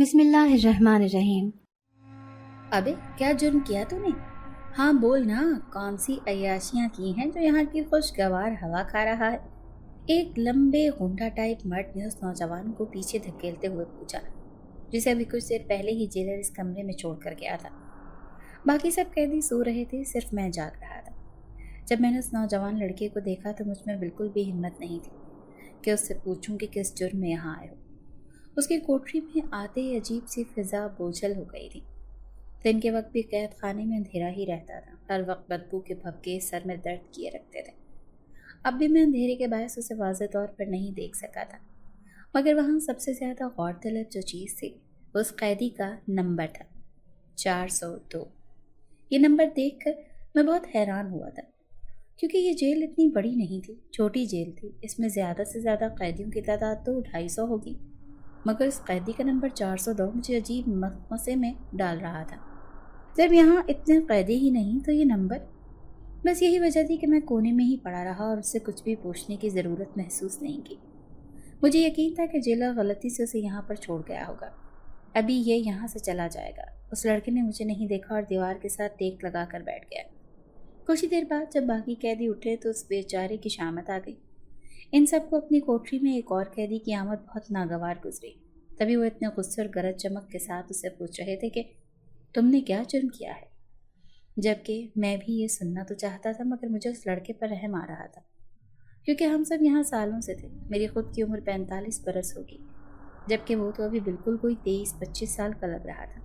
بسم اللہ الرحمن الرحیم۔ ابے کیا جرم کیا تو نے؟ ہاں بول نا، کون سی عیاشیاں کی ہیں جو یہاں کی خوشگوار ہوا کھا رہا ہے؟ ایک لمبے غنڈا ٹائپ مرد نے اس نوجوان کو پیچھے دھکیلتے ہوئے پوچھا، جسے ابھی کچھ دیر پہلے ہی جیلر اس کمرے میں چھوڑ کر گیا تھا۔ باقی سب قیدی سو رہے تھے، صرف میں جاگ رہا تھا۔ جب میں نے اس نوجوان لڑکے کو دیکھا تو مجھ میں بالکل بھی ہمت نہیں تھی کہ اس سے پوچھوں کہ کس جرم میں یہاں آئے ہو۔ اس کی کوٹری میں آتے ہی عجیب سی فضا بوجھل ہو گئی تھی۔ دن کے وقت بھی قید خانے میں اندھیرا ہی رہتا تھا، ہر وقت بدبو کے بھبکے سر میں درد کیے رکھتے تھے۔ اب بھی میں اندھیرے کے باعث اسے واضح طور پر نہیں دیکھ سکا تھا، مگر وہاں سب سے زیادہ غور طلب جو چیز تھی وہ اس قیدی کا نمبر تھا، 402۔ یہ نمبر دیکھ کر میں بہت حیران ہوا تھا، کیونکہ یہ جیل اتنی بڑی نہیں تھی، چھوٹی جیل تھی۔ اس میں زیادہ سے زیادہ قیدیوں کی تعداد تو 250 ہوگی، مگر اس قیدی کا نمبر 402 مجھے عجیب مخمصے میں ڈال رہا تھا۔ جب یہاں اتنے قیدی ہی نہیں تو یہ نمبر؟ بس یہی وجہ تھی کہ میں کونے میں ہی پڑا رہا اور اس سے کچھ بھی پوچھنے کی ضرورت محسوس نہیں کی۔ مجھے یقین تھا کہ جیلر غلطی سے اسے یہاں پر چھوڑ گیا ہوگا، ابھی یہ یہاں سے چلا جائے گا۔ اس لڑکے نے مجھے نہیں دیکھا اور دیوار کے ساتھ ٹیک لگا کر بیٹھ گیا۔ کچھ ہی دیر بعد جب باقی قیدی اٹھے تو اس بیچارے کی شامت آ گئی۔ ان سب کو اپنی کوٹری میں ایک اور قیدی کی آمد بہت ناگوار گزری۔ تبھی وہ اتنے غصے اور گرج چمک کے ساتھ اسے پوچھ رہے تھے کہ تم نے کیا جرم کیا ہے؟ جبکہ میں بھی یہ سننا تو چاہتا تھا، مگر مجھے اس لڑکے پر رحم آ رہا تھا، کیونکہ ہم سب یہاں سالوں سے تھے۔ میری خود کی عمر 45 برس ہوگی، جبکہ وہ تو ابھی بالکل کوئی 23-25 سال کا لگ رہا تھا۔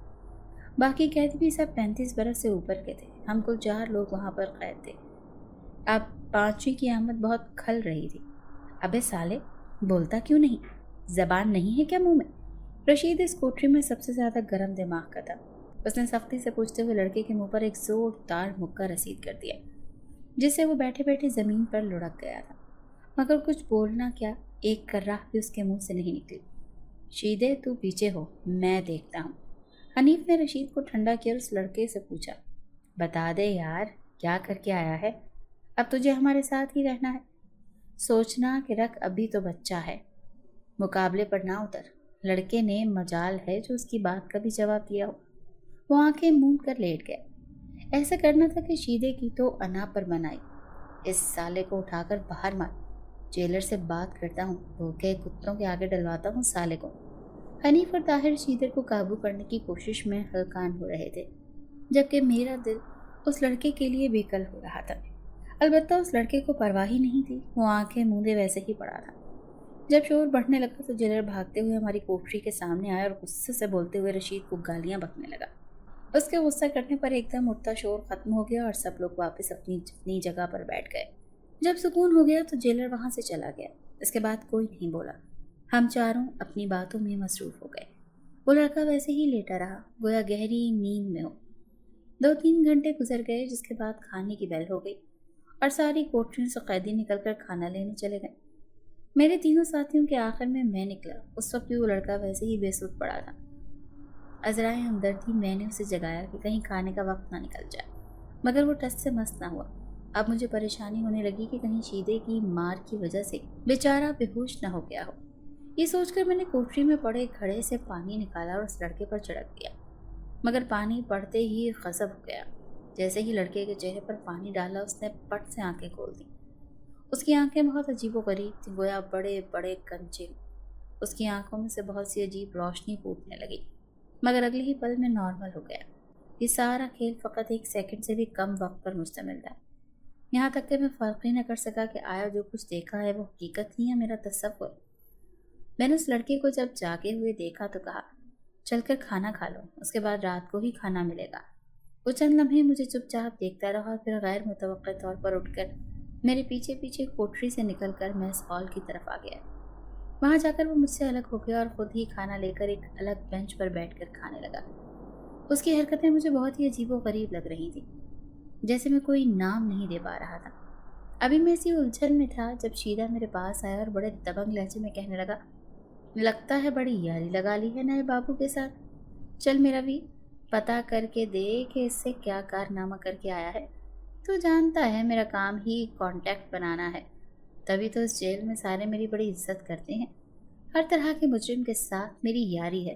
باقی قید بھی سب 35 برس سے اوپر کے تھے۔ ہم کل 4 لوگ وہاں پر قید تھے۔ اب 5ویں کی آمد بہت کھل رہی تھی۔ ابے سالے، بولتا کیوں نہیں؟ زبان نہیں ہے کیا منہ میں؟ رشید اس کوٹری میں سب سے زیادہ گرم دماغ کا تھا۔ اس نے سختی سے پوچھتے ہوئے لڑکے کے منہ پر ایک زوردار مکہ رسید کر دیا، جس سے وہ بیٹھے بیٹھے زمین پر لڑک گیا تھا، مگر کچھ بولنا کیا، ایک کرراہ بھی اس کے منہ سے نہیں نکلی۔ شیدے تو پیچھے ہو، میں دیکھتا ہوں۔ حنیف نے رشید کو ٹھنڈا کیا اور اس لڑکے سے پوچھا، بتا دے یار، کیا کر کے آیا ہے؟ اب تجھے ہمارے ساتھ ہی رہنا ہے؟ سوچنا کہ رکھ، ابھی تو بچہ ہے، مقابلے پر نہ اتر۔ لڑکے نے مجال ہے جو اس کی بات کا بھی جواب دیا ہو۔ وہ آنکھیں موند کر لیٹ گیا۔ ایسا کرنا تھا کہ شیدے کی تو انا پر بنائی، اس سالے کو اٹھا کر باہر مار۔ جیلر سے بات کرتا ہوں، بھوکے کتوں کے آگے ڈلواتا ہوں سالے کو۔ حنیف اور طاہر شیدر کو قابو کرنے کی کوشش میں ہلکان ہو رہے تھے، جبکہ میرا دل اس لڑکے کے لیے بےکل ہو رہا تھا۔ البتہ اس لڑکے کو پرواہ ہی نہیں تھی، وہ آنکھیں موندے ویسے ہی پڑا تھا۔ جب شور بڑھنے لگا تو جیلر بھاگتے ہوئے ہماری کوٹری کے سامنے آیا اور غصے سے بولتے ہوئے رشید کو گالیاں بکنے لگا۔ اس کے غصہ کرنے پر ایک دم اٹھتا شور ختم ہو گیا اور سب لوگ واپس اپنی جگہ پر بیٹھ گئے۔ جب سکون ہو گیا تو جیلر وہاں سے چلا گیا۔ اس کے بعد کوئی نہیں بولا۔ ہم چاروں اپنی باتوں میں مصروف ہو گئے۔ وہ لڑکا ویسے ہی لیٹا رہا، گویا گہری نیند میں ہو۔ 2-3 گھنٹے گزر گئے، جس کے بعد کھانے کی بیل ہو گئی اور ساری کوٹریوں سے قیدی نکل کر کھانا لینے چلے گئے۔ میرے تینوں ساتھیوں کے آخر میں نکلا۔ اس وقت بھی وہ لڑکا ویسے ہی بے سود پڑا تھا۔ عذرائے ہمدردی میں نے اسے جگایا کہ کہیں کھانے کا وقت نہ نکل جائے، مگر وہ ٹس سے مس نہ ہوا۔ اب مجھے پریشانی ہونے لگی کہ کہیں شیدے کی مار کی وجہ سے بیچارہ بے ہوش نہ ہو گیا ہو۔ یہ سوچ کر میں نے کوٹری میں پڑے گھڑے سے پانی نکالا اور اس لڑکے پر چھڑک دیا، مگر پانی پڑتے ہی غضب ہو گیا۔ جیسے ہی لڑکے کے چہرے پر پانی ڈالا، اس نے پٹ سے آنکھیں کھول دیں۔ اس کی آنکھیں بہت عجیب و غریب تھیں، گویا بڑے بڑے کنچے۔ اس کی آنکھوں میں سے بہت سی عجیب روشنی پھوٹنے لگی، مگر اگلے ہی پل میں نارمل ہو گیا۔ یہ سارا کھیل فقط 1 سیکنڈ سے بھی کم وقت پر مشتمل تھا، یہاں تک کہ میں فرق ہی نہ کر سکا کہ آیا جو کچھ دیکھا ہے وہ حقیقت ہی ہے میرا تصور۔ میں نے اس لڑکے کو جب جاگے ہوئے دیکھا تو کہا، چل کر کھانا کھا لو، اس کے بعد رات کو ہی کھانا ملے گا۔ وہ چند لمحے مجھے چپ چاپ دیکھتا رہا اور پھر غیر متوقع طور پر اٹھ کر میرے پیچھے پیچھے کوٹری سے نکل کر میس ہال کی طرف آ گیا۔ وہاں جا کر وہ مجھ سے الگ ہو گیا اور خود ہی کھانا لے کر ایک الگ بینچ پر بیٹھ کر کھانے لگا۔ اس کی حرکتیں مجھے بہت ہی عجیب و غریب لگ رہی تھیں، جیسے میں کوئی نام نہیں دے پا رہا تھا۔ ابھی میں اسی الجھن میں تھا جب شیدہ میرے پاس آیا اور بڑے دبنگ لہجے میں کہنے لگا، لگتا ہے بڑی یاری لگا لی ہے نئے بابو کے ساتھ۔ چل میرا بھی پتہ کر کے دے کہ اس سے کیا کارنامہ کر کے آیا ہے۔ تو جانتا ہے میرا کام ہی کانٹیکٹ بنانا ہے، تبھی تو اس جیل میں سارے میری بڑی عزت کرتے ہیں۔ ہر طرح کے مجرم کے ساتھ میری یاری ہے،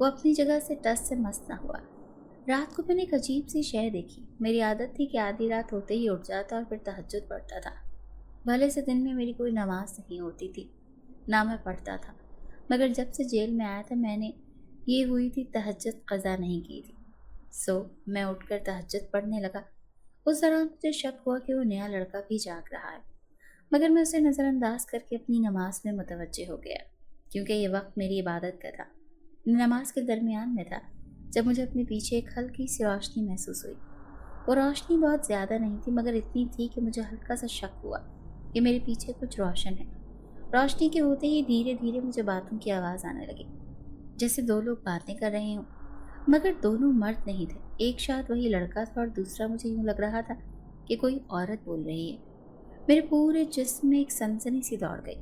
وہ اپنی جگہ سے ٹس سے مس نہ ہوا۔ رات کو میں نے ایک عجیب سی شے دیکھی۔ میری عادت تھی کہ آدھی رات ہوتے ہی اٹھ جاتا اور پھر تہجد پڑھتا تھا۔ بھلے سے دن میں میری کوئی نماز نہیں ہوتی تھی، نہ میں پڑھتا تھا، مگر جب سے جیل میں آیا تھا میں نے یہ ہوئی تھی تہجد قضا نہیں کی تھی۔ میں اٹھ کر تہجد پڑھنے لگا۔ اس دوران مجھے شک ہوا کہ وہ نیا لڑکا بھی جاگ رہا ہے، مگر میں اسے نظر انداز کر کے اپنی نماز میں متوجہ ہو گیا، کیونکہ یہ وقت میری عبادت کا تھا۔ نماز کے درمیان میں تھا جب مجھے اپنے پیچھے ایک ہلکی سی روشنی محسوس ہوئی۔ وہ روشنی بہت زیادہ نہیں تھی، مگر اتنی تھی کہ مجھے ہلکا سا شک ہوا کہ میرے پیچھے کچھ روشن ہے۔ روشنی کے ہوتے ہی دھیرے دھیرے مجھے باتوں کی آواز آنے لگی، جیسے دو لوگ باتیں کر رہے ہوں، مگر دونوں مرد نہیں تھے۔ ایک شاید وہی لڑکا تھا اور دوسرا مجھے یوں لگ رہا تھا کہ کوئی عورت بول رہی ہے۔ میرے پورے جسم میں ایک سنسنی سی دوڑ گئی۔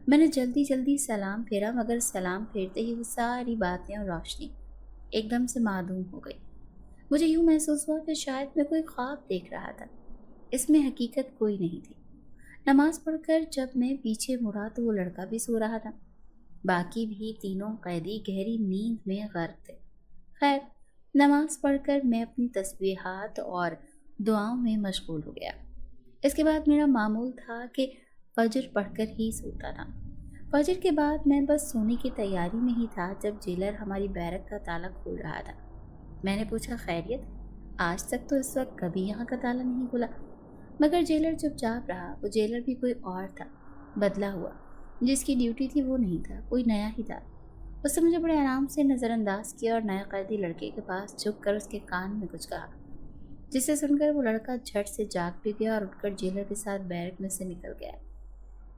میں نے جلدی جلدی سلام پھیرا، مگر سلام پھیرتے ہی وہ ساری باتیں اور روشنی ایک دم سے معدوم ہو گئی۔ مجھے یوں محسوس ہوا کہ شاید میں کوئی خواب دیکھ رہا تھا، اس میں حقیقت کوئی نہیں تھی۔ نماز پڑھ کر جب میں پیچھے مڑا تو وہ لڑکا بھی سو رہا تھا، باقی بھی تینوں قیدی گہری نیند میں غرق تھے۔ خیر، نماز پڑھ کر میں اپنی تسبیحات اور دعاؤں میں مشغول ہو گیا۔ اس کے بعد میرا معمول تھا کہ فجر پڑھ کر ہی سوتا تھا۔ فجر کے بعد میں بس سونے کی تیاری میں ہی تھا جب جیلر ہماری بیرک کا تالا کھول رہا تھا۔ میں نے پوچھا، خیریت؟ آج تک تو اس وقت کبھی یہاں کا تالا نہیں کھلا، مگر جیلر چپ چاپ رہا۔ وہ جیلر بھی کوئی اور تھا، بدلا ہوا، جس کی ڈیوٹی تھی وہ نہیں تھا، کوئی نیا ہی تھا۔ اس نے مجھے بڑے آرام سے نظر انداز کیا اور نئے قیدی لڑکے کے پاس جھک کر اس کے کان میں کچھ کہا، جسے سن کر وہ لڑکا جھٹ سے جاگ بھی گیا اور اٹھ کر جیلر کے ساتھ بیرک میں سے نکل گیا۔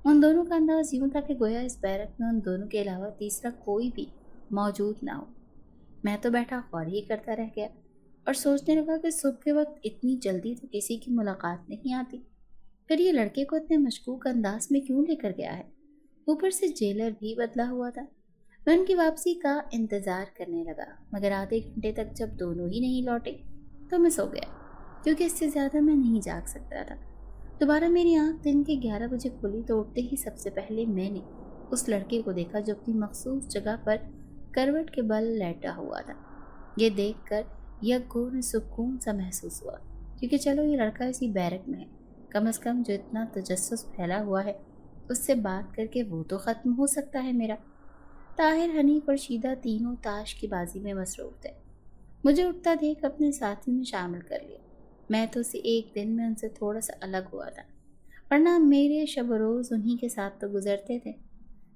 ان دونوں کا انداز یوں تھا کہ گویا اس بیرک میں ان دونوں کے علاوہ تیسرا کوئی بھی موجود نہ ہو۔ میں تو بیٹھا غور ہی کرتا رہ گیا اور سوچنے لگا کہ صبح کے وقت اتنی جلدی تو کسی کی ملاقات نہیں آتی، پھر یہ لڑکے کو اتنے مشکوک انداز میں کیوں لے کر گیا ہے؟ اوپر سے جیلر بھی بدلا ہوا تھا۔ میں ان کی واپسی کا انتظار کرنے لگا، مگر آدھے گھنٹے تک جب دونوں ہی نہیں لوٹے تو میں سو گیا، کیونکہ اس سے زیادہ میں نہیں جاگ سکتا تھا۔ دوبارہ میری آنکھ دن کے 11 بجے کھلی تو اٹھتے ہی سب سے پہلے میں نے اس لڑکے کو دیکھا جو اپنی مخصوص جگہ پر کروٹ کے بل لیٹا ہوا تھا۔ یہ دیکھ کر یکگون سکون سا محسوس ہوا، کیونکہ چلو یہ لڑکا اسی بیرک میں ہے، کم از کم جو اتنا تجسس پھیلا ہوا ہے اس سے بات کر کے وہ تو ختم ہو سکتا ہے میرا۔ طاہر، حنیف اور شیدہ تینوں تاش کی بازی میں مصروف تھے۔ مجھے اٹھتا دیکھ اپنے ساتھیوں میں شامل کر لیا۔ میں تو اسے ایک دن میں ان سے تھوڑا سا الگ ہوا تھا، ورنہ میرے شب و روز انہی کے ساتھ تو گزرتے تھے۔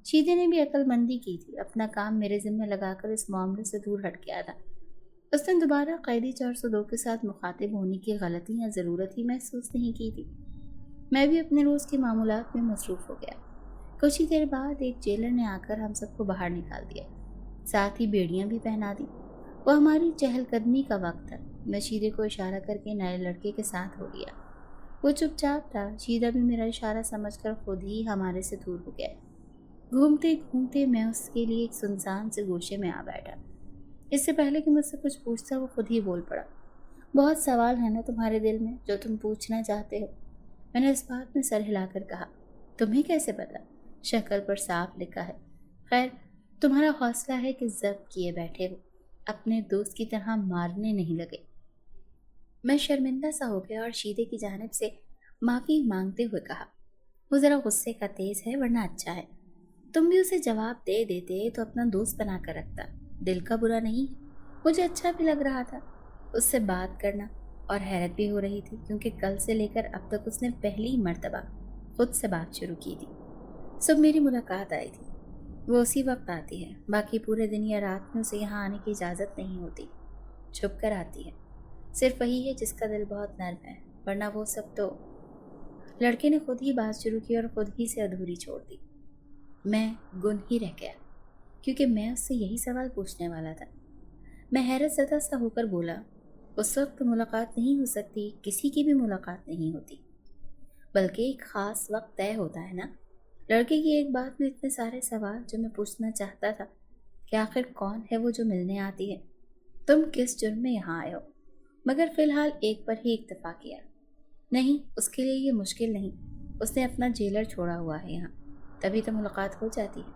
شیدے نے بھی عقل مندی کی تھی، اپنا کام میرے ذمہ لگا کر اس معاملے سے دور ہٹ گیا تھا۔ اس نے دوبارہ قیدی 402 کے ساتھ مخاطب ہونے کی غلطی یا ضرورت ہی محسوس نہیں کی تھی۔ میں بھی اپنے روز کے معمولات میں مصروف ہو گیا۔ کچھ ہی دیر بعد ایک جیلر نے آ کر ہم سب کو باہر نکال دیا، ساتھ ہی بیڑیاں بھی پہنا دی۔ وہ ہماری چہل قدمی کا وقت تھا۔ میں شیدے کو اشارہ کر کے نئے لڑکے کے ساتھ ہو لیا۔ وہ چپ چاپ تھا۔ شیدہ بھی میرا اشارہ سمجھ کر خود ہی ہمارے سے دور ہو گیا۔ گھومتے گھومتے میں اس کے لیے ایک سنسان سے گوشے میں آ بیٹھا۔ اس سے پہلے کہ مجھ سے کچھ پوچھتا وہ خود ہی بول پڑا، بہت سوال ہے نا تمہارے دل میں جو تم پوچھنا چاہتے ہو؟ میں نے اس بات میں سر ہلا کر کہا، تمہیں کیسے پتا؟ شکل پر صاف لکھا ہے۔ خیر، تمہارا حوصلہ ہے کہ ضبط کیے بیٹھے ہو، اپنے دوست کی طرح مارنے نہیں لگے۔ میں شرمندہ سا ہو گیا اور شیدے کی جانب سے معافی مانگتے ہوئے کہا، وہ ذرا غصے کا تیز ہے ورنہ اچھا ہے، تم بھی اسے جواب دے دیتے تو اپنا دوست بنا کر رکھتا، دل کا برا نہیں ہے۔ مجھے اچھا بھی لگ رہا تھا اس سے بات کرنا، اور حیرت بھی ہو رہی تھی کیونکہ کل سے لے کر اب تک اس نے پہلی مرتبہ خود سے بات شروع کی تھی۔ صبح میری ملاقات آئی تھی، وہ اسی وقت آتی ہے، باقی پورے دن یا رات میں اسے یہاں آنے کی اجازت نہیں ہوتی، چھپ کر آتی ہے۔ صرف وہی ہے جس کا دل بہت نرم ہے، ورنہ وہ سب تو… لڑکے نے خود ہی بات شروع کی اور خود ہی سے ادھوری چھوڑ دی۔ میں گن ہی رہ گیا کیونکہ میں اس سے یہی سوال پوچھنے والا تھا۔ میں حیرت زدہ سا ہو کر بولا، اس وقت ملاقات نہیں ہو سکتی، کسی کی بھی ملاقات نہیں ہوتی، بلکہ ایک خاص وقت طے ہوتا ہے نا۔ لڑکے کی ایک بات میں اتنے سارے سوال جو میں پوچھنا چاہتا تھا کہ آخر کون ہے وہ جو ملنے آتی ہے، تم کس جرم میں یہاں آئے ہو؟ مگر فی الحال ایک پر ہی اکتفا کیا، نہیں، اس کے لیے یہ مشکل نہیں، اس نے اپنا جیلر چھوڑا ہوا ہے یہاں، تبھی تو ملاقات ہو جاتی ہے۔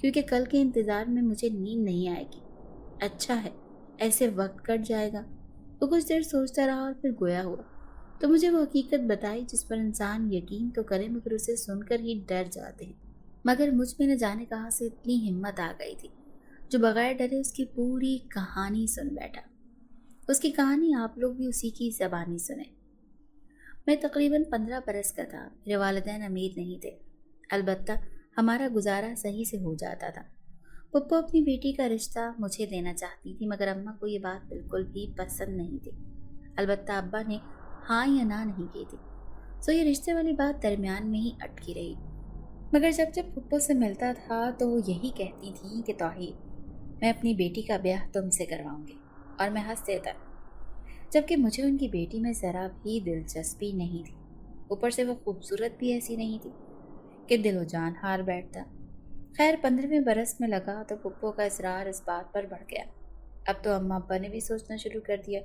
کیونکہ کل کے انتظار میں مجھے نیند نہیں آئے گی۔ اچھا ہے، ایسے وقت کٹ جائے گا۔ وہ کچھ دیر سوچتا رہا اور پھر گویا ہوا۔ تو مجھے وہ حقیقت بتائی جس پر انسان یقین تو کرے مگر اسے سن کر ہی ڈر جاتے ہیں۔ مگر مجھ میں نہ جانے کہاں سے اتنی ہمت آ گئی تھی جو بغیر ڈرے اس کی پوری کہانی سن بیٹھا۔ اس کی کہانی آپ لوگ بھی اسی کی زبانی سنیں۔ میں تقریباً 15 برس کا تھا۔ میرے والدین امیر نہیں تھے، البتہ ہمارا گزارا صحیح سے ہو جاتا تھا۔ پپو اپنی بیٹی کا رشتہ مجھے دینا چاہتی تھی مگر اماں کو یہ بات بالکل بھی پسند نہیں تھی۔ البتہ ابا نے ہاں یا نہ نہیں کی تھی، سو یہ رشتے والی بات درمیان میں ہی اٹکی رہی۔ مگر جب پپو سے ملتا تھا تو وہ یہی کہتی تھی کہ توحید، میں اپنی بیٹی کا بیاہ تم سے کرواؤں گی، اور میں ہنس دیتا، جبکہ مجھے ان کی بیٹی میں ذرا بھی دلچسپی نہیں تھی۔ اوپر سے وہ خوبصورت بھی ایسی نہیں تھی کہ دل و جان ہار بیٹھتا۔ خیر 15ویں برس میں لگا تو پپو کا اصرار اس بات پر بڑھ گیا۔ اب تو اماں ابا نے بھی سوچنا شروع کر دیا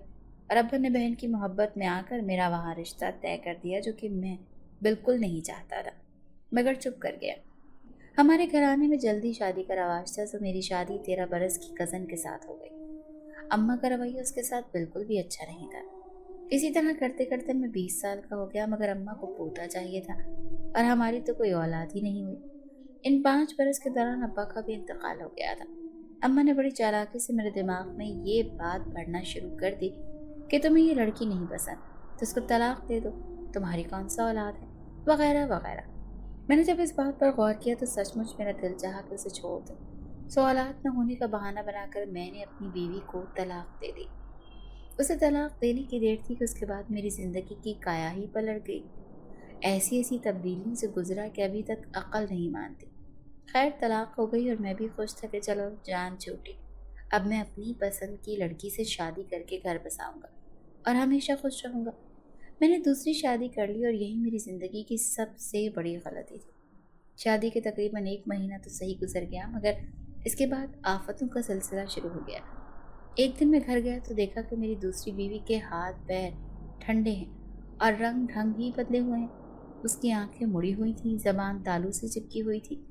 اور ابا نے بہن کی محبت میں آ کر میرا وہاں رشتہ طے کر دیا، جو کہ میں بالکل نہیں چاہتا تھا، مگر چپ کر گیا۔ ہمارے گھرانے میں جلدی شادی کا رواج تھا، سو میری شادی 13 برس کی کزن کے ساتھ ہو گئی۔ اماں کا رویہ اس کے ساتھ بالکل بھی اچھا نہیں تھا۔ اسی طرح کرتے کرتے میں 20 سال کا ہو گیا مگر اماں کو پوتا چاہیے تھا اور ہماری تو کوئی اولاد ہی نہیں ہوئی۔ ان 5 برس کے دوران ابا کا بھی انتقال ہو گیا تھا۔ اماں نے بڑی چالاکی سے میرے دماغ میں یہ بات بھرنا شروع کر دی کہ تمہیں یہ لڑکی نہیں پسند تو اس کو طلاق دے دو، تمہاری کون سا اولاد ہے، وغیرہ وغیرہ۔ میں نے جب اس بات پر غور کیا تو سچ مچ میرا دل چاہا کہ اسے چھوڑ دوں۔ سو اولاد نہ ہونے کا بہانہ بنا کر میں نے اپنی بیوی کو طلاق دے دی۔ اسے طلاق دینے کی دیر تھی کہ اس کے بعد میری زندگی کی کایا ہی پلٹ گئی۔ ایسی تبدیلیوں سے گزرا کہ ابھی تک عقل نہیں مانتی۔ خیر طلاق ہو گئی اور میں بھی خوش تھا کہ چلو جان چھوٹی، اب میں اپنی پسند کی لڑکی سے شادی کر کے گھر بساؤں گا اور ہمیشہ خوش رہوں گا۔ میں نے دوسری شادی کر لی اور یہی میری زندگی کی سب سے بڑی غلطی تھی۔ شادی کے تقریباً 1 مہینہ تو صحیح گزر گیا مگر اس کے بعد آفتوں کا سلسلہ شروع ہو گیا۔ ایک دن میں گھر گیا تو دیکھا کہ میری دوسری بیوی کے ہاتھ پیر ٹھنڈے ہیں اور رنگ ڈھنگ ہی بدلے ہوئے ہیں۔ اس کی آنکھیں مڑی ہوئی تھیں، زبان تالو سے چپکی ہوئی تھی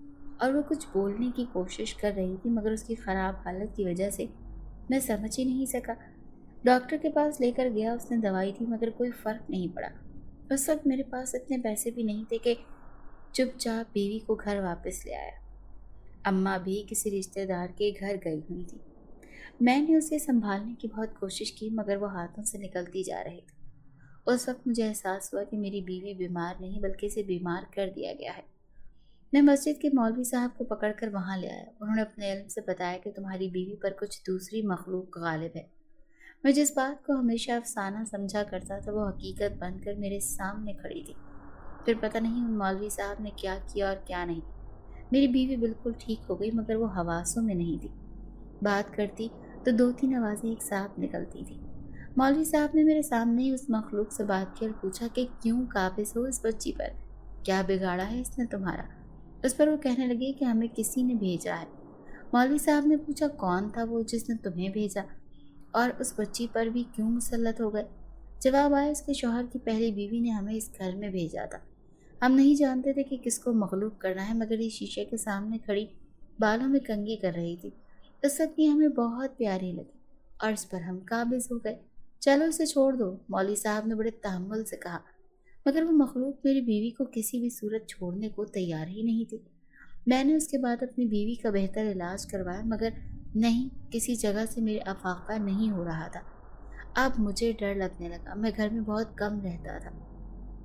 اور وہ کچھ بولنے کی کوشش کر رہی تھی مگر اس کی خراب حالت کی وجہ سے میں سمجھ ہی نہیں سکا۔ ڈاکٹر کے پاس لے کر گیا، اس نے دوائی دی مگر کوئی فرق نہیں پڑا۔ اس وقت میرے پاس اتنے پیسے بھی نہیں تھے کہ چپ چاپ بیوی کو گھر واپس لے آیا۔ اماں بھی کسی رشتہ دار کے گھر گئی ہوئی تھی۔ میں نے اسے سنبھالنے کی بہت کوشش کی مگر وہ ہاتھوں سے نکلتی جا رہی تھی۔ اس وقت مجھے احساس ہوا کہ میری بیوی بیمار نہیں بلکہ اسے بیمار کر دیا گیا ہے۔ میں مسجد کے مولوی صاحب کو پکڑ کر وہاں لے آیا۔ انہوں نے اپنے علم سے بتایا کہ تمہاری بیوی پر کچھ دوسری مخلوق غالب ہے۔ میں جس بات کو ہمیشہ افسانہ سمجھا کرتا تھا وہ حقیقت بن کر میرے سامنے کھڑی تھی۔ پھر پتہ نہیں ان مولوی صاحب نے کیا کیا اور کیا نہیں۔ میری بیوی بالکل ٹھیک ہو گئی مگر وہ حواسوں میں نہیں تھی۔ بات کرتی تو 2-3 آوازیں ایک ساتھ نکلتی تھی۔ مولوی صاحب نے میرے سامنے ہی اس مخلوق سے بات کی اور پوچھا کہ کیوں قابض ہو اس بچی پر، کیا بگاڑا ہے اس نے تمہارا؟ اس پر وہ کہنے لگے کہ ہمیں کسی نے بھیجا ہے۔ مولوی صاحب نے پوچھا کون تھا وہ جس نے تمہیں بھیجا اور اس بچی پر بھی کیوں مسلط ہو گئے؟ جواب آیا اس کے شوہر کی پہلی بیوی نے ہمیں اس گھر میں بھیجا تھا۔ ہم نہیں جانتے تھے کہ کس کو مغلوب کرنا ہے مگر یہ شیشے کے سامنے کھڑی بالوں میں کنگھی کر رہی تھی۔ اس وقت یہ ہمیں بہت پیاری لگی اور اس پر ہم قابض ہو گئے۔ چلو اسے چھوڑ دو، مولوی صاحب نے بڑے تحمل سے کہا، مگر وہ مخلوق میری بیوی کو کسی بھی صورت چھوڑنے کو تیار ہی نہیں تھی۔ میں نے اس کے بعد اپنی بیوی کا بہتر علاج کروایا مگر نہیں، کسی جگہ سے میرے افاقہ نہیں ہو رہا تھا۔ اب مجھے ڈر لگنے لگا۔ میں گھر میں بہت کم رہتا تھا،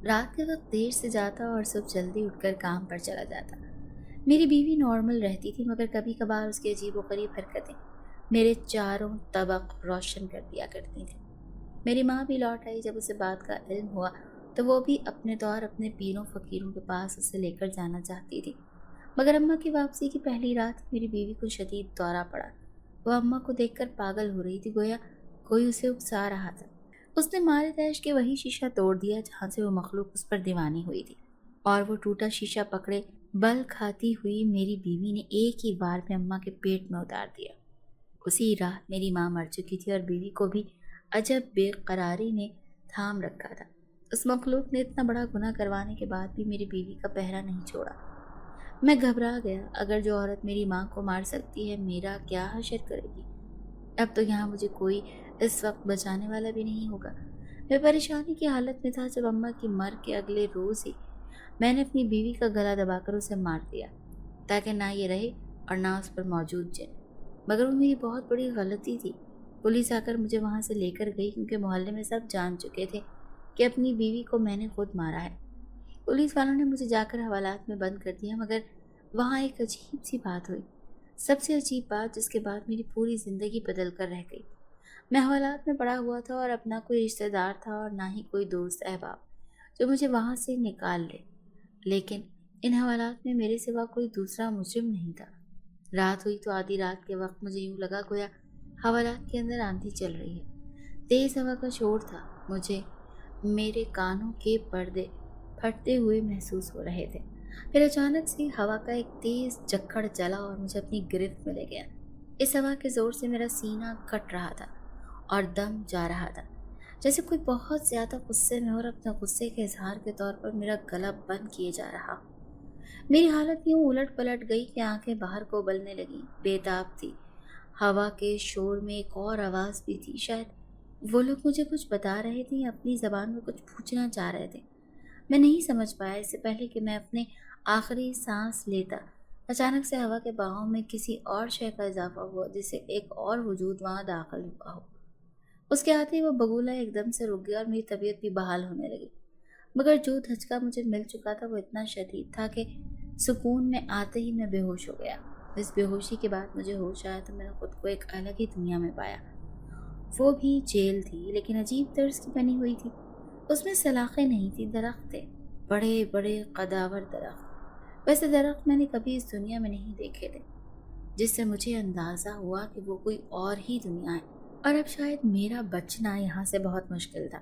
رات کے وقت دیر سے جاتا اور صبح جلدی اٹھ کر کام پر چلا جاتا۔ میری بیوی نارمل رہتی تھی مگر کبھی کبھار اس کی عجیب و غریب حرکتیں میرے چاروں طبق روشن کر دیا کرتی تھیں۔ میری ماں بھی لوٹ آئی۔ جب اسے بات کا علم ہوا تو وہ بھی اپنے طور اپنے پیروں فقیروں کے پاس اسے لے کر جانا چاہتی تھی مگر اماں کی واپسی کی پہلی رات میری بیوی کو شدید دورہ پڑا۔ وہ اماں کو دیکھ کر پاگل ہو رہی تھی، گویا کوئی اسے اکسا رہا تھا۔ اس نے مارے تیش کے وہی شیشہ توڑ دیا جہاں سے وہ مخلوق اس پر دیوانی ہوئی تھی اور وہ ٹوٹا شیشہ پکڑے بل کھاتی ہوئی میری بیوی نے ایک ہی بار میں اماں کے پیٹ میں اتار دیا۔ اسی رات میری ماں مر چکی تھی اور بیوی کو بھی عجب بے قراری نے تھام رکھا تھا۔ اس مخلوق نے اتنا بڑا گناہ کروانے کے بعد بھی میری بیوی کا پہرا نہیں چھوڑا۔ میں گھبرا گیا، اگر جو عورت میری ماں کو مار سکتی ہے میرا کیا حشر کرے گی؟ اب تو یہاں مجھے کوئی اس وقت بچانے والا بھی نہیں ہوگا۔ میں پریشانی کی حالت میں تھا جب اماں کی مر کے اگلے روز ہی میں نے اپنی بیوی کا گلا دبا کر اسے مار دیا، تاکہ نہ یہ رہے اور نہ اس پر موجود جن۔ مگر وہ میری بہت بڑی غلطی تھی۔ پولیس آ کر مجھے وہاں سے لے کر گئی، کیونکہ محلے میں سب جان چکے تھے کہ اپنی بیوی کو میں نے خود مارا ہے۔ پولیس والوں نے مجھے جا کر حوالات میں بند کر دیا، مگر وہاں ایک عجیب سی بات ہوئی، سب سے عجیب بات جس کے بعد میری پوری زندگی بدل کر رہ گئی۔ میں حوالات میں پڑا ہوا تھا اور اپنا کوئی رشتہ دار تھا اور نہ ہی کوئی دوست احباب جو مجھے وہاں سے نکال لے، لیکن ان حوالات میں میرے سوا کوئی دوسرا مجرم نہیں تھا۔ رات ہوئی تو آدھی رات کے وقت مجھے یوں لگا گویا حوالات کے اندر آندھی چل رہی ہے۔ تیز ہوا کا شور تھا، مجھے میرے کانوں کے پردے پھٹتے ہوئے محسوس ہو رہے تھے۔ پھر اچانک سے ہوا کا ایک تیز جھکڑ چلا اور مجھے اپنی گرفت میں لے گیا۔ اس ہوا کے زور سے میرا سینہ کٹ رہا تھا اور دم جا رہا تھا، جیسے کوئی بہت زیادہ غصے میں اور اپنے غصے کے اظہار کے طور پر میرا گلا بند کیے جا رہا۔ میری حالت یوں الٹ پلٹ گئی کہ آنکھیں باہر کو ابلنے لگیں، بے تاب تھی۔ ہوا کے شور میں ایک اور آواز بھی تھی، شاید وہ لوگ مجھے کچھ بتا رہے تھے یا اپنی زبان میں کچھ پوچھنا چاہ رہے تھے۔ میں نہیں سمجھ پایا۔ اس سے پہلے کہ میں اپنے آخری سانس لیتا، اچانک سے ہوا کے بہاؤ میں کسی اور شے کا اضافہ ہوا، جسے ایک اور وجود وہاں داخل ہوا ہو۔ اس کے آتے ہی وہ بگولا ایک دم سے رک گیا اور میری طبیعت بھی بحال ہونے لگی، مگر جو دھچکا مجھے مل چکا تھا وہ اتنا شدید تھا کہ سکون میں آتے ہی میں بے ہوش ہو گیا۔ اس بے ہوشی کے بعد مجھے ہوش آیا تو میں نے خود کو ایک الگ ہی دنیا میں پایا۔ وہ بھی جیل تھی، لیکن عجیب طرز کی بنی ہوئی تھی۔ اس میں سلاخیں نہیں تھی، درخت تھے، بڑے بڑے قداور درخت۔ ویسے درخت میں نے کبھی اس دنیا میں نہیں دیکھے تھے، جس سے مجھے اندازہ ہوا کہ وہ کوئی اور ہی دنیا ہے اور اب شاید میرا بچنا یہاں سے بہت مشکل تھا۔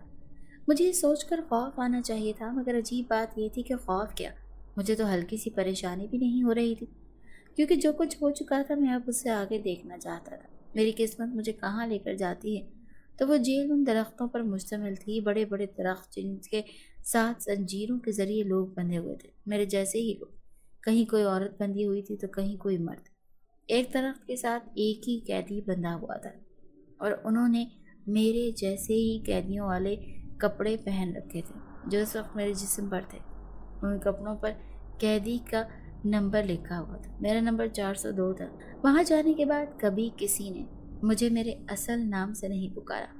مجھے یہ سوچ کر خوف آنا چاہیے تھا، مگر عجیب بات یہ تھی کہ خوف کیا، مجھے تو ہلکی سی پریشانی بھی نہیں ہو رہی تھی، کیونکہ جو کچھ ہو چکا تھا میں اب اسے آگے دیکھنا چاہتا تھا۔ میری قسمت مجھے کہاں لے کر جاتی ہے، تو وہ جیل ان درختوں پر مشتمل تھی، بڑے بڑے درخت جن کے ساتھ زنجیروں کے ذریعے لوگ بندھے ہوئے تھے، میرے جیسے ہی لوگ۔ کہیں کوئی عورت بندھی ہوئی تھی تو کہیں کوئی مرد۔ ایک درخت کے ساتھ ایک ہی قیدی بندھا ہوا تھا اور انہوں نے میرے جیسے ہی قیدیوں والے کپڑے پہن رکھے تھے جو اس وقت میرے جسم پر تھے۔ ان کپڑوں پر قیدی کا نمبر لکھا ہوا تھا، میرا نمبر 402 تھا۔ وہاں جانے کے بعد کبھی کسی نے مجھے میرے اصل نام سے نہیں پکارا،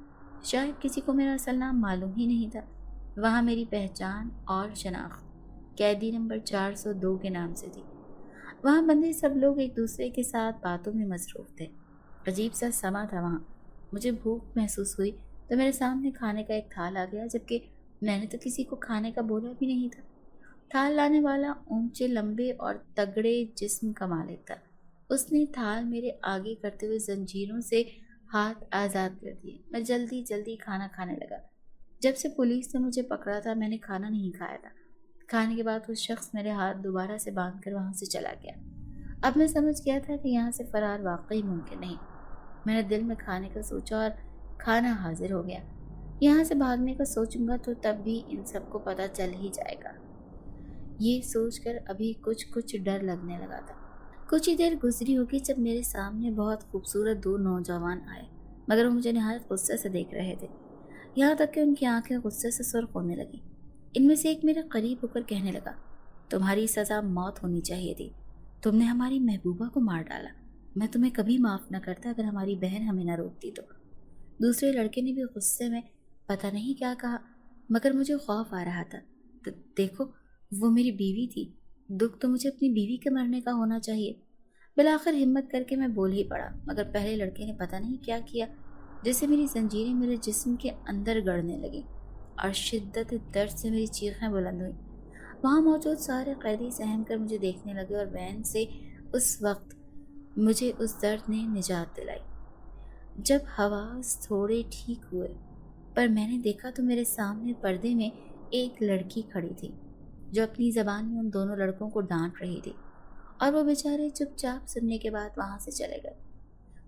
شاید کسی کو میرا اصل نام معلوم ہی نہیں تھا۔ وہاں میری پہچان اور شناخت قیدی نمبر 402 کے نام سے تھی۔ وہاں بندے سب لوگ ایک دوسرے کے ساتھ باتوں میں مصروف تھے۔ عجیب سا سما تھا وہاں۔ مجھے بھوک محسوس ہوئی تو میرے سامنے کھانے کا ایک تھال آ گیا، جبکہ میں نے تو کسی کو کھانے کا بولا بھی نہیں تھا۔ تھال لانے والا اونچے لمبے اور تگڑے جسم کا مالک تھا۔ اس نے تھال میرے آگے کرتے ہوئے زنجیروں سے ہاتھ آزاد کر دیے۔ میں جلدی جلدی کھانا کھانے لگا۔ جب سے پولیس نے مجھے پکڑا تھا میں نے کھانا نہیں کھایا تھا۔ کھانے کے بعد وہ شخص میرے ہاتھ دوبارہ سے باندھ کر وہاں سے چلا گیا۔ اب میں سمجھ گیا تھا کہ یہاں سے فرار واقعی ممکن نہیں۔ میں نے دل میں کھانے کا سوچا اور کھانا حاضر ہو گیا۔ یہاں سے بھاگنے کا سوچوں گا تو تب بھی ان سب کو پتہ چل ہی جائے گا۔ یہ سوچ کر ابھی کچھ ڈر لگنے لگا تھا۔ کچھ ہی دیر گزری ہوگی جب میرے سامنے بہت خوبصورت دو نوجوان آئے، مگر وہ مجھے نہایت غصے سے دیکھ رہے تھے، یہاں تک کہ ان کی آنکھیں غصے سے سرخ ہونے لگیں۔ ان میں سے ایک میرے قریب ہو کر کہنے لگا، تمہاری سزا موت ہونی چاہیے تھی، تم نے ہماری محبوبہ کو مار ڈالا، میں تمہیں کبھی معاف نہ کرتا اگر ہماری بہن ہمیں نہ روکتی تو۔ دوسرے لڑکے نے بھی غصے میں پتہ نہیں کیا کہا، مگر مجھے خوف آ رہا تھا۔ دیکھو وہ میری بیوی تھی، دکھ تو مجھے اپنی بیوی کے مرنے کا ہونا چاہیے۔ بالآخر ہمت کر کے میں بول ہی پڑا، مگر پہلے لڑکے نے پتہ نہیں کیا کیا، جیسے میری زنجیریں میرے جسم کے اندر گڑنے لگیں اور شدت درد سے میری چیخیں بلند ہوئیں۔ وہاں موجود سارے قیدی سہم کر مجھے دیکھنے لگے اور وین سے اس وقت مجھے اس درد نے نجات دلائی۔ جب حواس تھوڑے ٹھیک ہوئے پر میں نے دیکھا تو میرے سامنے پردے میں ایک لڑکی کھڑی تھی جو اپنی زبان میں ان دونوں لڑکوں کو ڈانٹ رہی تھی، اور وہ بیچارے چپ چاپ سننے کے بعد وہاں سے چلے گئے۔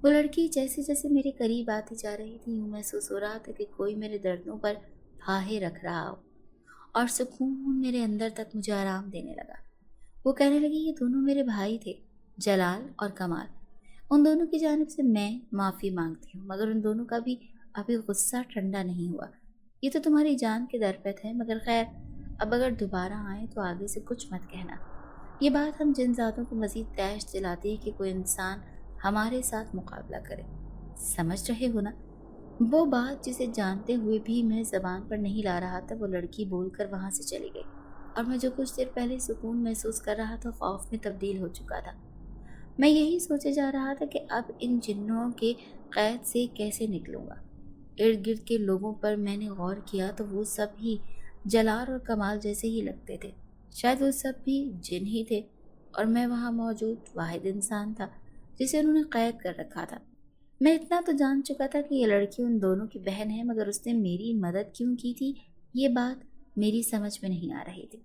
وہ لڑکی جیسے جیسے میرے قریب آتی جا رہی تھی یوں محسوس ہو رہا تھا کہ کوئی میرے دردوں پر پھاہے رکھ رہا ہو، اور سکون میرے اندر تک مجھے آرام دینے لگا۔ وہ کہنے لگی یہ دونوں میرے بھائی تھے، جلال اور کمال۔ ان دونوں کی جانب سے میں معافی مانگتی ہوں، مگر ان دونوں کا بھی ابھی غصہ ٹھنڈا نہیں ہوا۔ یہ تو تمہاری جان کے درپت ہے، مگر خیر اب اگر دوبارہ آئیں تو آگے سے کچھ مت کہنا۔ یہ بات ہم جن ذاتوں کو مزید تیش دلاتی ہے کہ کوئی انسان ہمارے ساتھ مقابلہ کرے۔ سمجھ رہے ہو نا؟ وہ بات جسے جانتے ہوئے بھی میں زبان پر نہیں لا رہا تھا، وہ لڑکی بول کر وہاں سے چلی گئی، اور میں جو کچھ دیر پہلے سکون محسوس کر رہا تھا خوف میں تبدیل ہو چکا تھا۔ میں یہی سوچے جا رہا تھا کہ اب ان جنوں کے قید سے کیسے نکلوں گا۔ ارد گرد کے لوگوں پر میں نے غور کیا تو وہ سب ہی جلال اور کمال جیسے ہی لگتے تھے، شاید وہ سب بھی جن ہی تھے، اور میں وہاں موجود واحد انسان تھا جسے انہوں نے قید کر رکھا تھا۔ میں اتنا تو جان چکا تھا کہ یہ لڑکی ان دونوں کی بہن ہے، مگر اس نے میری مدد کیوں کی تھی یہ بات میری سمجھ میں نہیں آ رہی تھی۔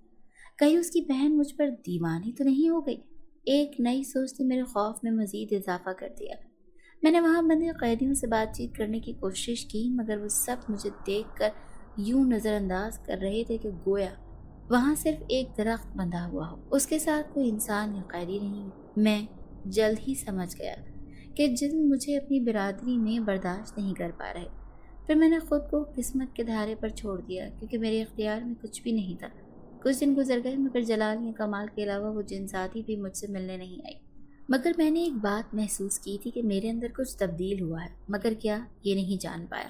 کہیں اس کی بہن مجھ پر دیوانی تو نہیں ہو گئی؟ ایک نئی سوچ نے میرے خوف میں مزید اضافہ کر دیا۔ میں نے وہاں بندے قیدیوں سے بات چیت کرنے کی کوشش کی، مگر وہ سب مجھے دیکھ کر یوں نظر انداز کر رہے تھے کہ گویا وہاں صرف ایک درخت بندھا ہوا ہو، اس کے ساتھ کوئی انسان یا قیدی نہیں۔ میں جلد ہی سمجھ گیا کہ جن مجھے اپنی برادری میں برداشت نہیں کر پا رہے۔ پھر میں نے خود کو قسمت کے دھارے پر چھوڑ دیا، کیونکہ میرے اختیار میں کچھ بھی نہیں تھا۔ کچھ دن گزر گئے، مگر جلال یا کمال کے علاوہ وہ جن ساتھی بھی مجھ سے ملنے نہیں آئی۔ مگر میں نے ایک بات محسوس کی تھی کہ میرے اندر کچھ تبدیل ہوا ہے، مگر کیا یہ نہیں جان پایا۔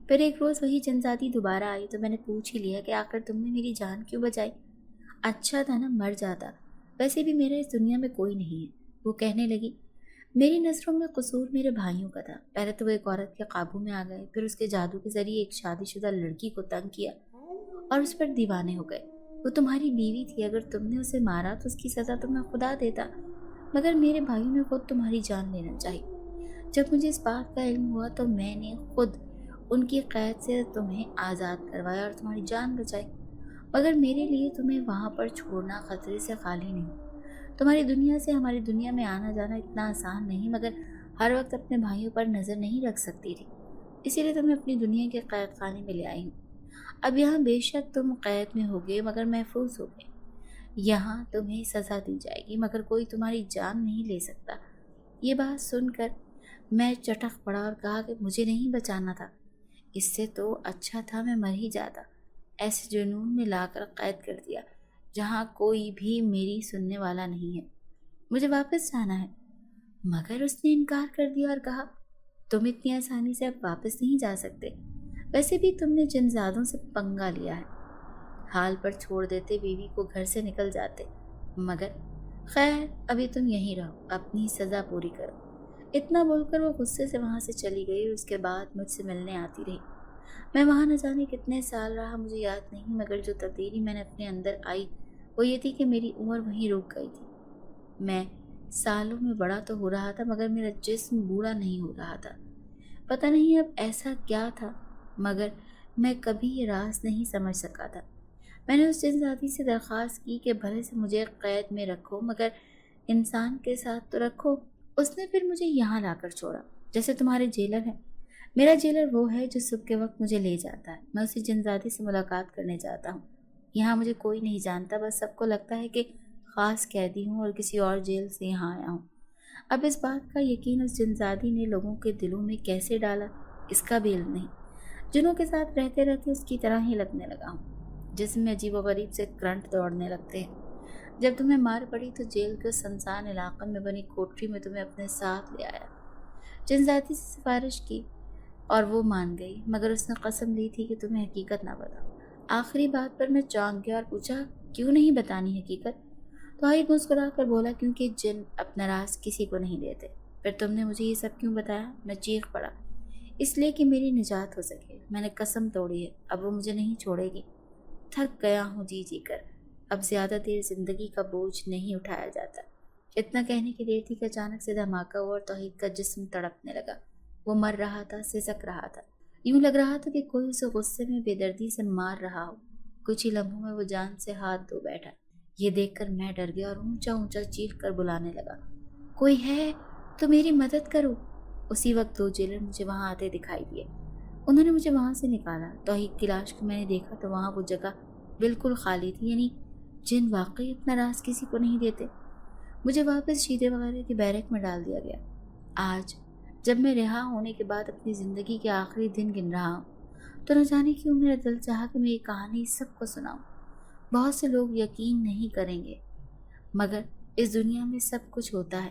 پھر ایک روز وہی جن ساتھی دوبارہ آئی تو میں نے پوچھ ہی لیا کہ آخر تم نے میری جان کیوں بچائی؟ اچھا تھا نا مر جاتا، ویسے بھی میرا اس دنیا میں کوئی نہیں ہے، وہ کہنے لگی۔ میری نظروں میں قصور میرے بھائیوں کا تھا۔ پہلے تو وہ ایک عورت کے قابو میں آ گئے، پھر اس کے جادو کے ذریعے ایک شادی شدہ لڑکی کو تنگ کیا اور اس پر دیوانے ہو گئے۔ وہ تمہاری بیوی تھی، اگر تم نے اسے مارا تو اس کی سزا تمہیں خدا دیتا، مگر میرے بھائیوں نے خود تمہاری جان لینا چاہی۔ جب مجھے اس بات کا علم ہوا تو میں نے خود ان کی قید سے تمہیں آزاد کروایا اور تمہاری جان بچائی، مگر میرے لیے تمہیں وہاں پر چھوڑنا خطرے سے خالی نہیں۔ تمہاری دنیا سے ہماری دنیا میں آنا جانا اتنا آسان نہیں، مگر ہر وقت اپنے بھائیوں پر نظر نہیں رکھ سکتی تھی، اسی لیے تمہیں اپنی دنیا کے قید خانے میں لے آئی ہوں۔ اب یہاں بے شک تم قید میں ہوگے مگر محفوظ ہوگے۔ یہاں تمہیں سزا دی جائے گی، مگر کوئی تمہاری جان نہیں لے سکتا۔ یہ بات سن کر میں چٹک پڑا اور کہا کہ مجھے نہیں بچانا تھا، اس سے تو اچھا تھا میں مر ہی جاتا۔ ایسے جنون میں لا کر قید کر دیا جہاں کوئی بھی میری سننے والا نہیں ہے، مجھے واپس جانا ہے۔ مگر اس نے انکار کر دیا اور کہا تم اتنی آسانی سے اب واپس نہیں جا سکتے، ویسے بھی تم نے جنزادوں سے پنگا لیا ہے، حال پر چھوڑ دیتے بیوی کو گھر سے نکل جاتے، مگر خیر ابھی تم یہیں رہو، اپنی سزا پوری کرو۔ اتنا بول کر وہ غصے سے وہاں سے چلی گئی اور اس کے بعد مجھ سے ملنے آتی رہی۔ میں وہاں نہ جانے کتنے سال رہا مجھے یاد نہیں، مگر جو تبدیلی میں نے اپنے اندر آئی وہ یہ تھی کہ میری عمر وہیں رک گئی تھی۔ میں سالوں میں بڑا تو ہو رہا تھا، مگر میرا جسم بوڑھا نہیں ہو رہا تھا۔ پتہ نہیں اب ایسا کیا تھا، مگر میں کبھی یہ راز نہیں سمجھ سکا تھا۔ میں نے اس جن ذاتی سے درخواست کی کہ بھلے سے مجھے قید میں رکھو، مگر انسان کے ساتھ تو رکھو۔ اس نے پھر مجھے یہاں لا کر چھوڑا، جیسے تمہارے جیلر ہیں۔ میرا جیلر وہ ہے جو صبح کے وقت مجھے لے جاتا ہے، میں اسی جن ذاتی سے ملاقات کرنے جاتا ہوں۔ یہاں مجھے کوئی نہیں جانتا، بس سب کو لگتا ہے کہ خاص قیدی ہوں اور کسی اور جیل سے یہاں آیا ہوں۔ اب اس بات کا یقین اس جن ذاتی نے لوگوں کے دلوں میں کیسے ڈالا اس کا بھی علم نہیں۔ جنوں کے ساتھ رہتے رہتے اس کی طرح ہی لگنے لگا ہوں، جسم میں عجیب و غریب سے کرنٹ دوڑنے لگتے ہیں۔ جب تمہیں مار پڑی تو جیل کے سنسان علاقے میں بنی کوٹری میں تمہیں اپنے ساتھ لے آیا۔ جن ذاتی سے سفارش کی اور وہ مان گئی، مگر اس نے قسم لی تھی کہ تمہیں حقیقت نہ بتاؤ۔ آخری بات پر میں چونک گیا اور پوچھا کیوں نہیں بتانی حقیقت؟ تو آئی مسکرا کر بولا کیونکہ جن اپنا راز کسی کو نہیں دیتے۔ پھر تم نے مجھے یہ سب کیوں بتایا؟ میں چیخ پڑا۔ اس لیے کہ میری نجات ہو سکے، میں نے قسم توڑی ہے، اب وہ مجھے نہیں چھوڑے گی۔ تھک گیا ہوں جی جی کر، اب زیادہ دیر زندگی کا بوجھ نہیں اٹھایا جاتا۔ اتنا کہنے کی دیر تھی کہ اچانک سے دھماکہ ہوا اور توحید کا جسم تڑپنے لگا۔ وہ مر رہا تھا، سسک رہا تھا، یوں لگ رہا تھا کہ کوئی اسے غصے میں بے دردی سے مار رہا ہو۔ کچھ ہی لمحوں میں وہ جان سے ہاتھ دھو بیٹھا۔ یہ دیکھ کر میں ڈر گیا اور اونچا اونچا چیخ کر بلانے لگا، کوئی ہے تو میری مدد کرو۔ اسی وقت دو جیلر مجھے وہاں آتے دکھائی دیے۔ انہوں نے مجھے وہاں سے نکالا۔ توحید کی لاش کو میں نے دیکھا تو وہاں وہ جگہ بالکل خالی تھی، یعنی جن واقعی اتنا راز کسی کو نہیں دیتے۔ مجھے واپس شیرے وغیرہ کے بیرک میں ڈال دیا گیا۔ آج جب میں رہا ہونے کے بعد اپنی زندگی کے آخری دن گن رہا ہوں تو نہ جانے کیوں میرا دل چاہا کہ میں یہ کہانی سب کو سناؤں۔ بہت سے لوگ یقین نہیں کریں گے، مگر اس دنیا میں سب کچھ ہوتا ہے۔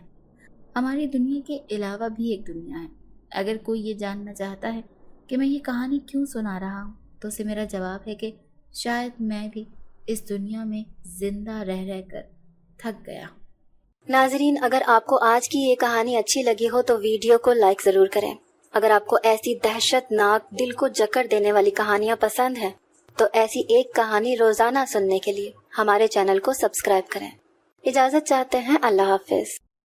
ہماری دنیا کے علاوہ بھی ایک دنیا ہے۔ اگر کوئی یہ جاننا چاہتا ہے کہ میں یہ کہانی کیوں سنا رہا ہوں تو اسے میرا جواب ہے کہ شاید میں بھی اس دنیا میں زندہ رہ رہ کر تھک گیا۔ ناظرین، اگر آپ کو آج کی یہ کہانی اچھی لگی ہو تو ویڈیو کو لائک ضرور کریں۔ اگر آپ کو ایسی دہشت ناک دل کو جکڑ دینے والی کہانیاں پسند ہیں تو ایسی ایک کہانی روزانہ سننے کے لیے ہمارے چینل کو سبسکرائب کریں۔ اجازت چاہتے ہیں، اللہ حافظ۔